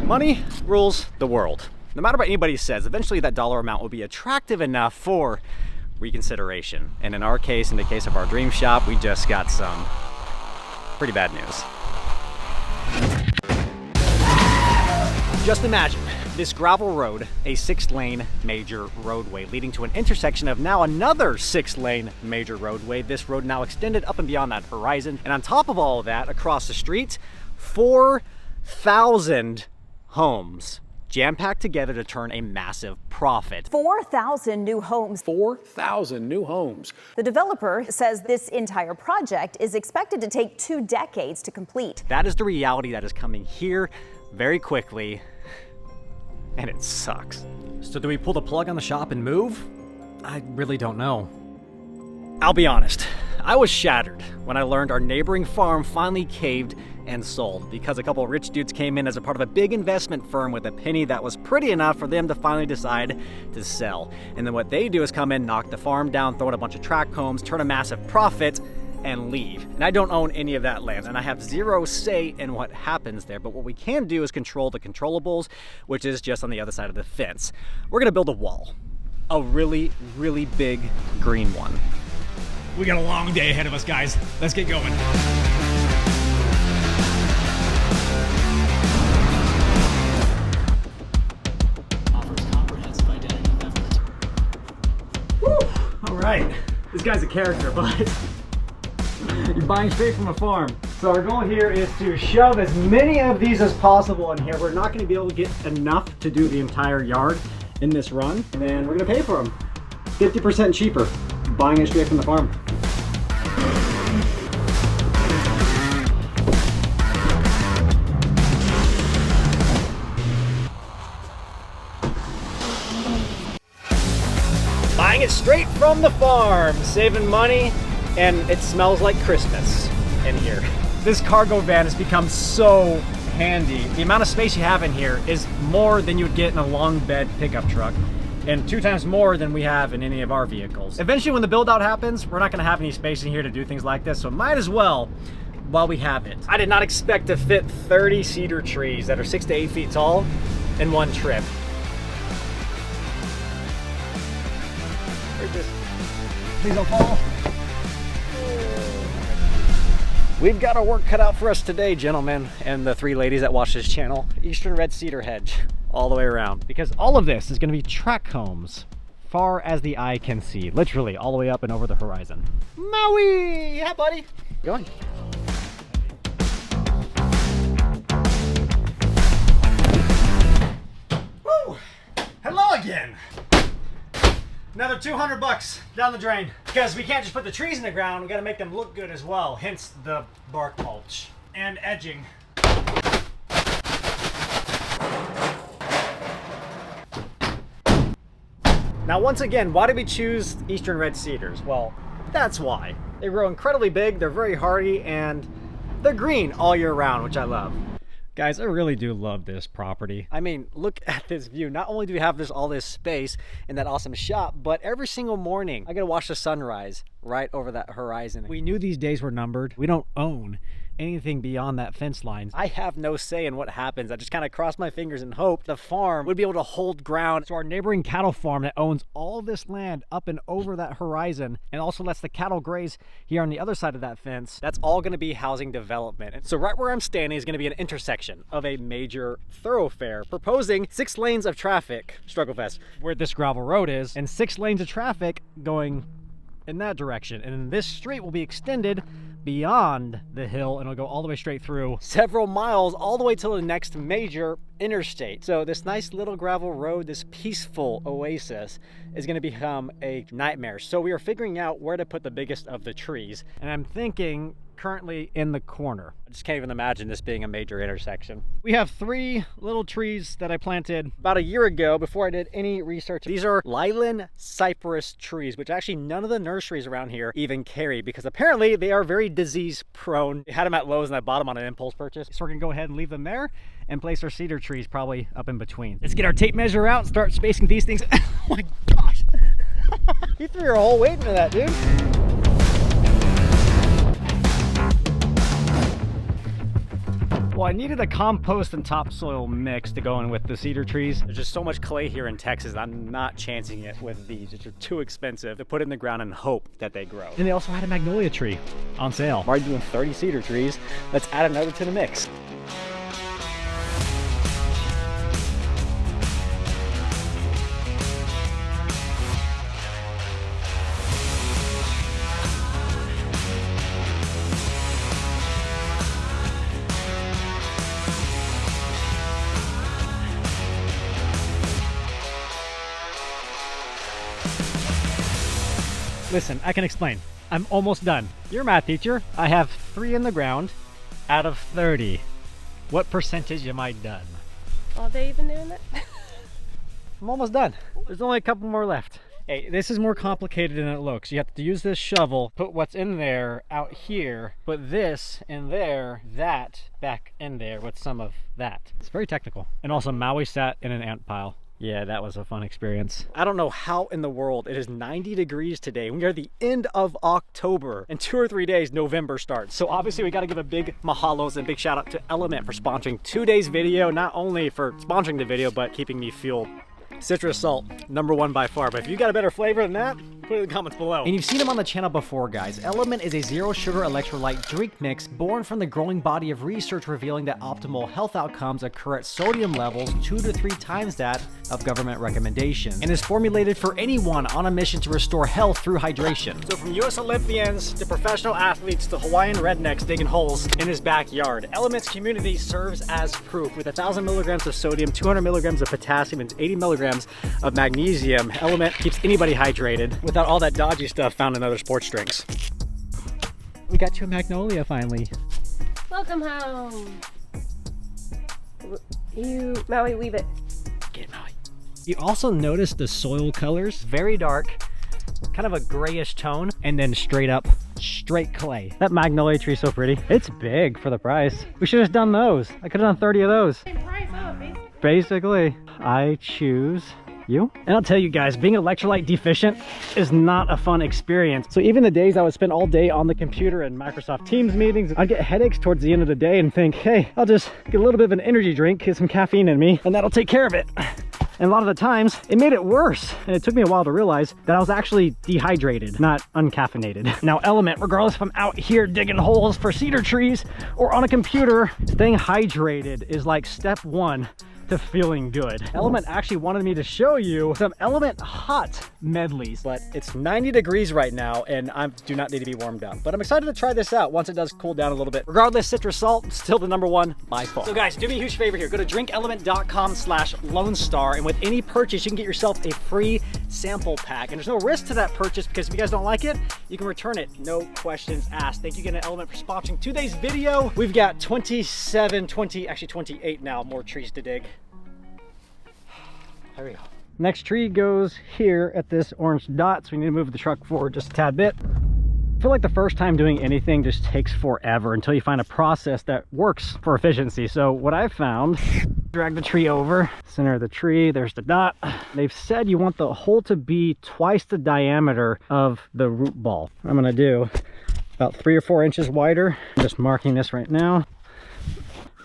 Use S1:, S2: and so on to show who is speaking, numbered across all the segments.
S1: Money rules the world. No matter what anybody says, eventually that dollar amount will be attractive enough for reconsideration. And in our case, in the case of our dream shop, we just got some pretty bad news. Just imagine this gravel road, a 6-lane major roadway leading to an intersection of now another 6-lane major roadway. This road now extended up and beyond that horizon. And on top of all of that, across the street, 4,000 homes jam-packed together to turn a massive profit.
S2: 4,000 new homes.
S3: 4,000 new homes.
S2: The developer says this entire project is expected to take 2 decades to complete.
S1: That is the reality that is coming here very quickly, and it sucks. So do we pull the plug on the shop and move? I really don't know. I'll be honest, I was shattered when I learned our neighboring farm finally caved and sold because a couple of rich dudes came in as a part of a big investment firm with a penny that was pretty enough for them to finally decide to sell. And then what they do is come in, knock the farm down, throw in a bunch of tract homes, turn a massive profit, and leave. And I don't own any of that land, and I have zero say in what happens there, but what we can do is control the controllables, which is just on the other side of the fence. We're gonna build a wall. A really, really big green one.
S4: We got a long day ahead of us, guys. Let's get going.
S1: Offers comprehensive identity theft. Woo! All right. This guy's a character, but you're buying straight from a farm. So our goal here is to shove as many of these as possible in here. We're not going to be able to get enough to do the entire yard in this run, and then we're going to pay for them 50% cheaper, buying it straight from the farm. Buying it straight from the farm, saving money, and it smells like Christmas in here. This cargo van has become so handy. The amount of space you have in here is more than you would get in a long bed pickup truck, and 2 times more than we have in any of our vehicles. Eventually when the build out happens, we're not gonna have any space in here to do things like this, so might as well while we have it. I did not expect to fit 30 cedar trees that are 6 to 8 feet tall in one trip. Please don't fall. We've got our work cut out for us today, gentlemen, and the 3 ladies that watch this channel. Eastern red cedar hedge all the way around, because all of this is going to be tract homes far as the eye can see, literally all the way up and over the horizon. Maui! Yeah, buddy. Going. Woo! Hello again. Another 200 bucks down the drain. Because we can't just put the trees in the ground, we gotta make them look good as well. Hence the bark mulch and edging. Now once again, why did we choose Eastern red cedars? Well, that's why. They grow incredibly big, they're very hardy, and they're green all year round, which I love. Guys, I really do love this property. I mean, look at this view. Not only do we have all this space in that awesome shop, but every single morning I get to watch the sunrise right over that horizon. We knew these days were numbered. We don't own anything beyond that fence line. I have no say in what happens. I just kind of cross my fingers and hope the farm would be able to hold ground. So our neighboring cattle farm that owns all this land up and over that horizon and also lets the cattle graze here on the other side of that fence, that's all going to be housing development. And so right where I'm standing is going to be an intersection of a major thoroughfare proposing 6 lanes of traffic, struggle fest, where this gravel road is, and 6 lanes of traffic going in that direction. And then this street will be extended beyond the hill and it'll go all the way straight through several miles all the way to the next major interstate. So this nice little gravel road, this peaceful oasis, is going to become a nightmare. So we are figuring out where to put the biggest of the trees, and I'm thinking currently in the corner. I just can't even imagine this being a major intersection. We have 3 little trees that I planted about a year ago before I did any research. These are Lilan cypress trees, which actually none of the nurseries around here even carry because apparently they are very disease prone. I had them at Lowe's and I bought them on an impulse purchase. So we're gonna go ahead and leave them there and place our cedar trees probably up in between. Let's get our tape measure out and start spacing these things. Oh my gosh. You threw your whole weight into that, dude. Well, I needed a compost and topsoil mix to go in with the cedar trees. There's just so much clay here in Texas. I'm not chancing it with these. It's just too expensive to put in the ground and hope that they grow.
S4: And they also had a magnolia tree on sale.
S1: I'm already doing 30 cedar trees. Let's add another to the mix.
S4: Listen, I can explain. I'm almost done. You're a math teacher.
S1: I have 3 in the ground out of 30.
S4: What percentage am I done?
S5: Are they even doing that?
S1: I'm almost done. There's only a couple more left.
S4: Hey, this is more complicated than it looks. You have to use this shovel, put what's in there out here, put this in there, that back in there with some of that. It's very technical. And also Maui sat in an ant pile.
S1: Yeah, that was a fun experience. I don't know how in the world it is 90 degrees today. We are the end of October. In 2 or 3 days, November starts. So obviously we got to give a big mahalos and big shout out to Element for sponsoring today's video. Not only for sponsoring the video, but keeping me fueled. Citrus salt, #1 by far. But if you got a better flavor than that, put it in the comments below. And you've seen them on the channel before, guys. Element is a zero sugar electrolyte drink mix born from the growing body of research revealing that optimal health outcomes occur at sodium levels 2 to 3 times that of government recommendations, and is formulated for anyone on a mission to restore health through hydration. So from US Olympians to professional athletes to Hawaiian rednecks digging holes in his backyard, Element's community serves as proof. With 1,000 milligrams of sodium, 200 milligrams of potassium, and 80 milligrams of magnesium, Element keeps anybody hydrated without all that dodgy stuff found in other sports drinks.
S4: We got you a magnolia finally.
S5: Welcome home. Maui, weave it.
S1: Get Maui.
S4: You also notice the soil colors,
S1: Very dark, kind of a grayish tone.
S4: and then straight up, straight clay.
S1: That magnolia tree is so pretty. It's big for the price. We should have done those. I could have done 30 of those.
S5: Price up,
S1: Basically, I choose you. And I'll tell you guys, being electrolyte deficient is not a fun experience. So even the days I would spend all day on the computer and Microsoft Teams meetings, I'd get headaches towards the end of the day and think, hey, I'll just get a little bit of an energy drink, get some caffeine in me, and that'll take care of it. And a lot of the times, it made it worse. And it took me a while to realize that I was actually dehydrated, not uncaffeinated. Now, Element, regardless if I'm out here digging holes for cedar trees or on a computer, staying hydrated is like step 1 to feeling good. Element actually wanted me to show you some Element hot medleys, but it's 90 degrees right now and I do not need to be warmed up. But I'm excited to try this out once it does cool down a little bit. Regardless, citrus salt, still the #1 by far. So guys, do me a huge favor here. Go to drinkelement.com/Lone Star, and with any purchase, you can get yourself a free sample pack. And there's no risk to that purchase because if you guys don't like it, you can return it. No questions asked. Thank you again to Element for sponsoring today's video. We've got 28 now more trees to dig. There we go. Next tree goes here at this orange dot, so we need to move the truck forward just a tad bit. I feel like the first time doing anything just takes forever until you find a process that works for efficiency. So what I've found, drag the tree over, center of the tree, there's the dot. They've said you want the hole to be twice the diameter of the root ball. I'm gonna do about 3 or 4 inches wider. I'm just marking this right now.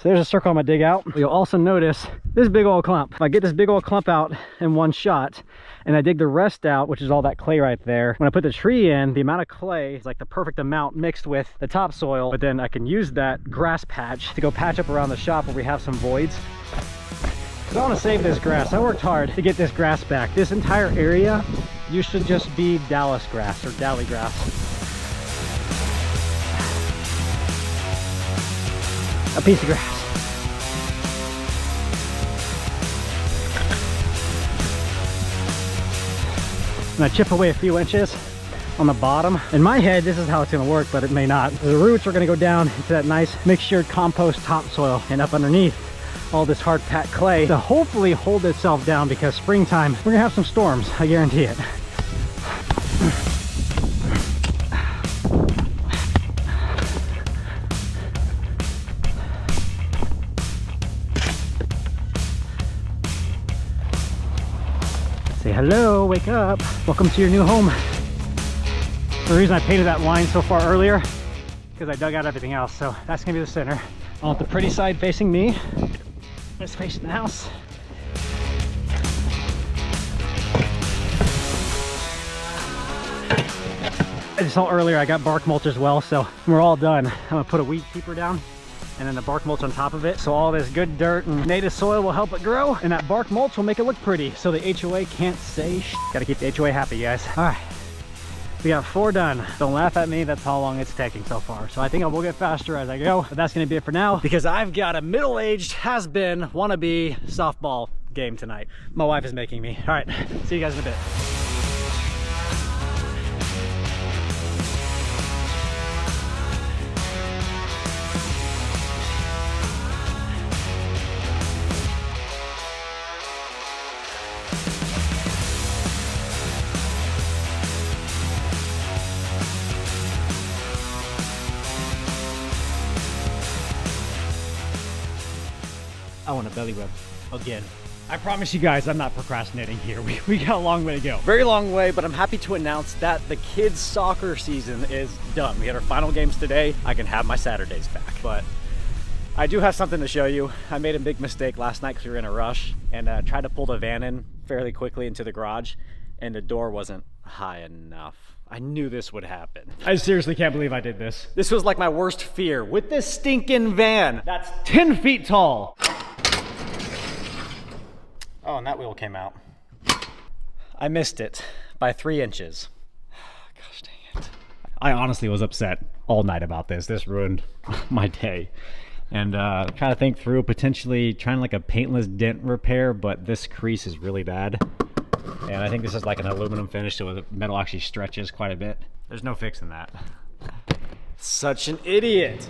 S1: So there's a circle I'm gonna dig out. You'll also notice this big old clump. If I get this big old clump out in one shot and I dig the rest out, which is all that clay right there, when I put the tree in, the amount of clay is like the perfect amount mixed with the topsoil, but then I can use that grass patch to go patch up around the shop where we have some voids. Because I want to save this grass. I worked hard to get this grass back. This entire area used to just be Dallas grass or Dally grass. A piece of grass. And I chip away a few inches on the bottom. In my head, this is how it's gonna work, but it may not. The roots are gonna go down into that nice mixtured compost topsoil and up underneath all this hard packed clay to hopefully hold itself down, because springtime, we're gonna have some storms, I guarantee it. Say hello, wake up. Welcome to your new home. The reason I painted that line so far earlier, because I dug out everything else. So that's gonna be the center.
S4: I want the pretty side facing me. This facing the house. I just saw earlier I got bark mulch as well, so we're all done. I'm gonna put a weed keeper down and then the bark mulch on top of it. So all this good dirt and native soil will help it grow, and that bark mulch will make it look pretty so the HOA can't say shit. Gotta keep the HOA happy, guys. All right, we got 4 done. Don't laugh at me, that's how long it's taking so far. So I think I will get faster as I go, but that's gonna be it for now because I've got a middle-aged, has-been, wannabe softball game tonight. My wife is making me. All right, see you guys in a bit. I want a belly rub again. I promise you guys I'm not procrastinating here. We got a long way to go. Very long way, but I'm happy to announce that the kids' soccer season is done. We had our final games today. I can have my Saturdays back, but I do have something to show you. I made a big mistake last night because we were in a rush and tried to pull the van in fairly quickly into the garage, and the door wasn't high enough. I knew this would happen. I seriously can't believe I did this. This was like my worst fear with this stinking van that's 10 feet tall. Oh, and that wheel came out. I missed it by 3 inches. Gosh dang it. I honestly was upset all night about this. This ruined my day. And trying to think through potentially trying like a paintless dent repair, but this crease is really bad. And I think this is like an aluminum finish, so the metal actually stretches quite a bit. There's no fixing that. Such an idiot.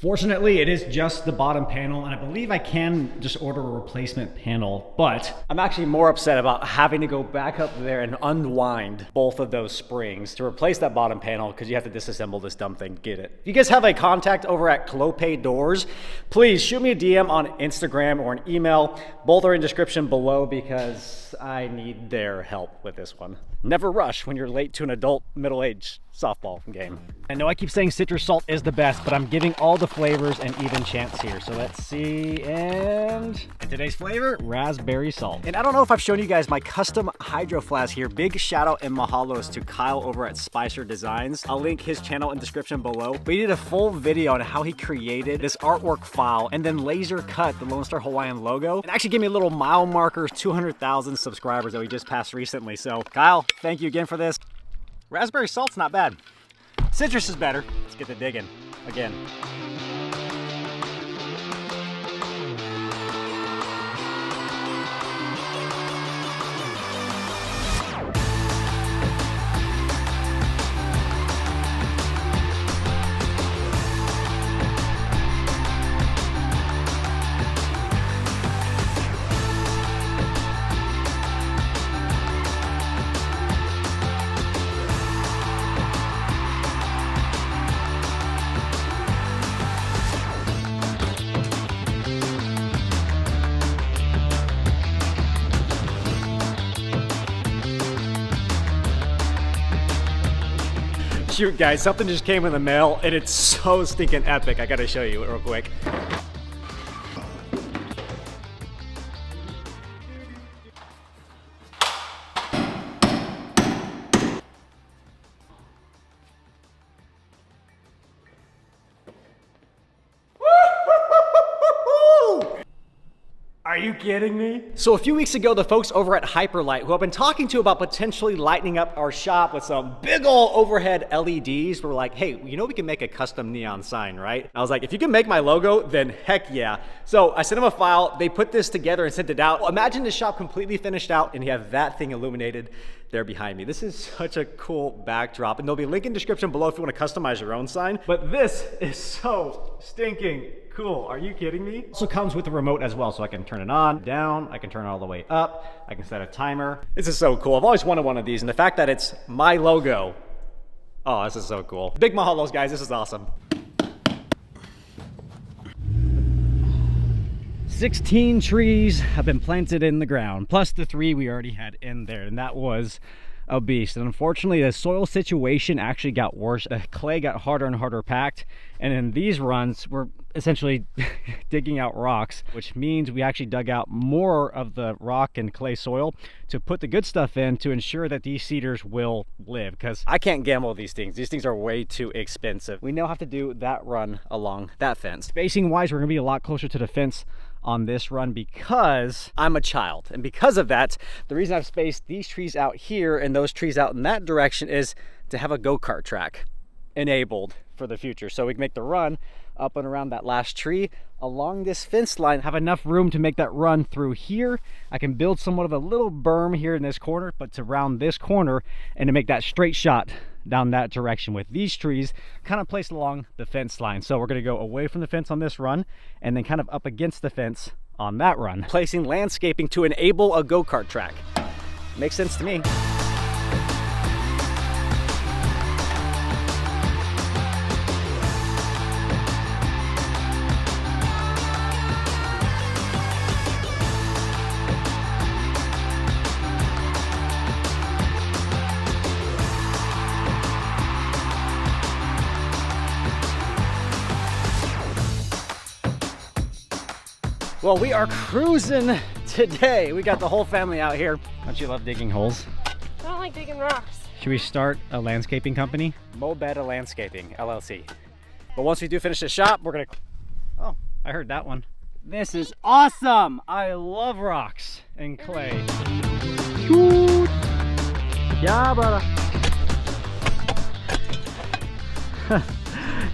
S4: Fortunately, it is just the bottom panel, and I believe I can just order a replacement panel, but I'm actually more upset about having to go back up there and unwind both of those springs to replace that bottom panel because you have to disassemble this dumb thing to get it. If you guys have a contact over at Clope Doors, please shoot me a DM on Instagram or an email. Both are in description below because I need their help with this one. Never rush when you're late to an adult middle-aged softball game. I know I keep saying citrus salt is the best, but I'm giving all the flavors an even chance here. So let's see, and today's flavor, raspberry salt. And I don't know if I've shown you guys my custom hydro flask here. Big shout out and mahalos to Kyle over at Spicer Designs. I'll link his channel in description below. We did a full video on how he created this artwork file and then laser cut the Lone Star Hawaiian logo. And actually gave me a little mile marker, 200,000 subscribers that we just passed recently. So Kyle, thank you again for this. Raspberry salt's not bad. Citrus is better. Let's get to digging again. Shoot guys, something just came in the mail and it's so stinking epic. I gotta show you it real quick. Are you kidding me? So a few weeks ago, the folks over at Hyperlight, who I've been talking to about potentially lighting up our shop with some big ol' overhead LEDs, were like, hey, you know we can make a custom neon sign, right? I was like, if you can make my logo, then heck yeah. So I sent them a file, they put this together and sent it out. Imagine the shop completely finished out and you have that thing illuminated there behind me. This is such a cool backdrop, and there'll be a link in the description below if you want to customize your own sign. But this is so stinking cool. Are you kidding me? Also comes with a remote as well, so I can turn it on, down, I can turn it all the way up, I can set a timer. This is so cool. I've always wanted one of these, and the fact that it's my logo, oh, this is so cool. Big mahalos, guys. This is awesome. 16 trees have been planted in the ground, plus the 3 we already had in there, and that was a beast. And unfortunately, the soil situation actually got worse. The clay got harder and harder packed, and in these runs, we're essentially digging out rocks, which means we actually dug out more of the rock and clay soil to put the good stuff in to ensure that these cedars will live, because I can't gamble with these things. These things are way too expensive. We now have to do that run along that fence. Spacing wise, we're gonna be a lot closer to the fence on this run because I'm a child, and because of that, the reason I've spaced these trees out here and those trees out in that direction is to have a go-kart track enabled for the future, so we can make the run up and around that last tree along this fence line, have enough room to make that run through here. I can build somewhat of a little berm here in this corner, but to round this corner and to make that straight shot down that direction with these trees kind of placed along the fence line. So we're going to go away from the fence on this run and then kind of up against the fence on that run, placing landscaping to enable a go-kart track. Makes sense to me. Well, we are cruising today. We got the whole family out here. Don't you love digging holes?
S5: I don't like digging rocks.
S4: Should we start a landscaping company?
S1: Mobetta Landscaping, LLC. But once we do finish the shop, we're gonna...
S4: Oh, I heard that one. This is awesome. I love rocks and clay. Shoot. Yeah, brother.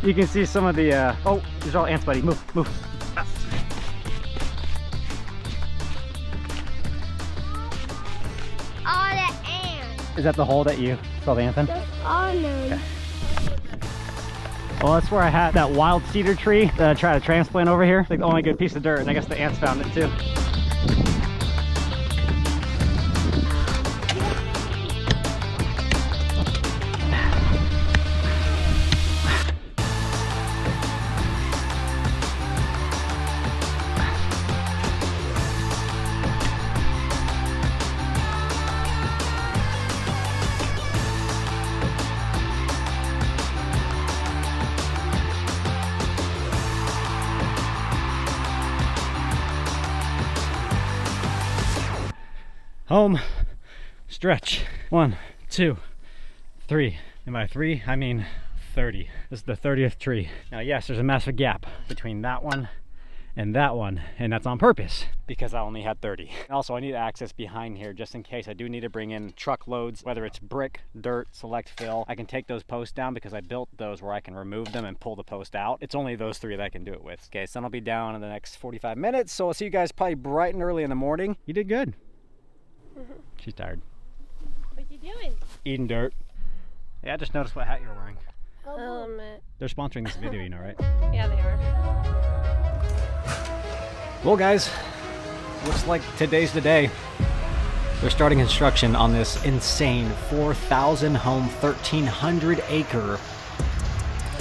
S4: You can see some of the, oh, these are all ants, buddy. Move, move.
S6: All the ants.
S4: Is that the hole that you saw the ants in?
S6: All them.
S4: Okay. Well, that's where I had that wild cedar tree that I tried to transplant over here. It's like the only good piece of dirt, and I guess the ants found it too. Home stretch. 1, 2, 3. And by 3, I mean 30. This is the 30th tree. Now, yes, there's a massive gap between that one, and that's on purpose because I only had 30. Also, I need access behind here just in case I do need to bring in truckloads, whether it's brick, dirt, select fill. I can take those posts down because I built those where I can remove them and pull the post out. It's only those 3 that I can do it with. Okay, so I'll be down in the next 45 minutes, so I'll see you guys probably bright and early in the morning. You did good. She's tired.
S5: What you doing?
S4: Eating dirt. Yeah, I just noticed what hat you're wearing.
S5: Helmet.
S4: They're sponsoring this video, you know, right?
S5: Yeah, they are.
S1: Well, guys, looks like today's the day. They're starting construction on this insane 4,000 home, 1,300 acre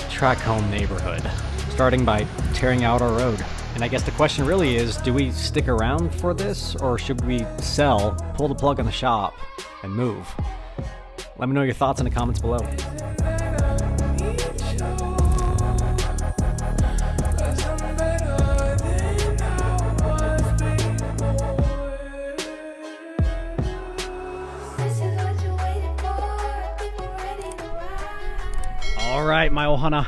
S1: tract home neighborhood, starting by tearing out our road. And I guess the question really is, do we stick around for this, or should we sell, pull the plug on the shop, and move? Let me know your thoughts in the comments below. All right, my ohana.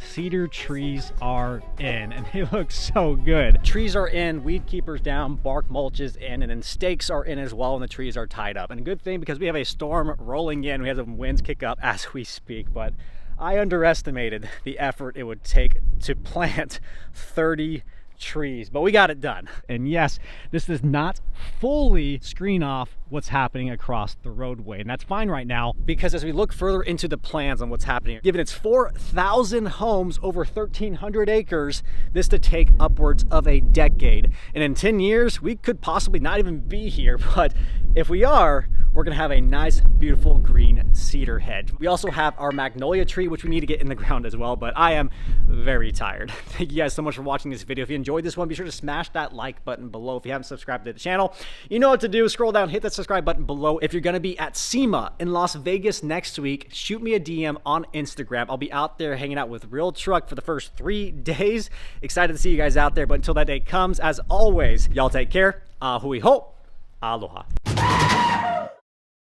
S1: Cedar trees are in, and they look so good. Trees are in, weed keepers down, bark mulches in, and then stakes are in as well, and the trees are tied up. And a good thing because we have a storm rolling in. We have some winds kick up as we speak, but I underestimated the effort it would take to plant 30 trees, but we got it done. And yes, this does not fully screen off what's happening across the roadway, and that's fine right now because as we look further into the plans on what's happening, given it's 4,000 homes over 1,300 acres, this to take upwards of a decade. And in 10 years, we could possibly not even be here, but If we are, we're gonna have a nice, beautiful green cedar hedge. We also have our magnolia tree, which we need to get in the ground as well, but I am very tired. Thank you guys so much for watching this video. If you enjoyed this one, be sure to smash that like button below. If you haven't subscribed to the channel, you know what to do. Scroll down, hit that subscribe button below. If you're gonna be at SEMA in Las Vegas next week, shoot me a DM on Instagram. I'll be out there hanging out with Real Truck for the first 3 days. Excited to see you guys out there, but until that day comes, as always, y'all take care. Hui ho. Aloha.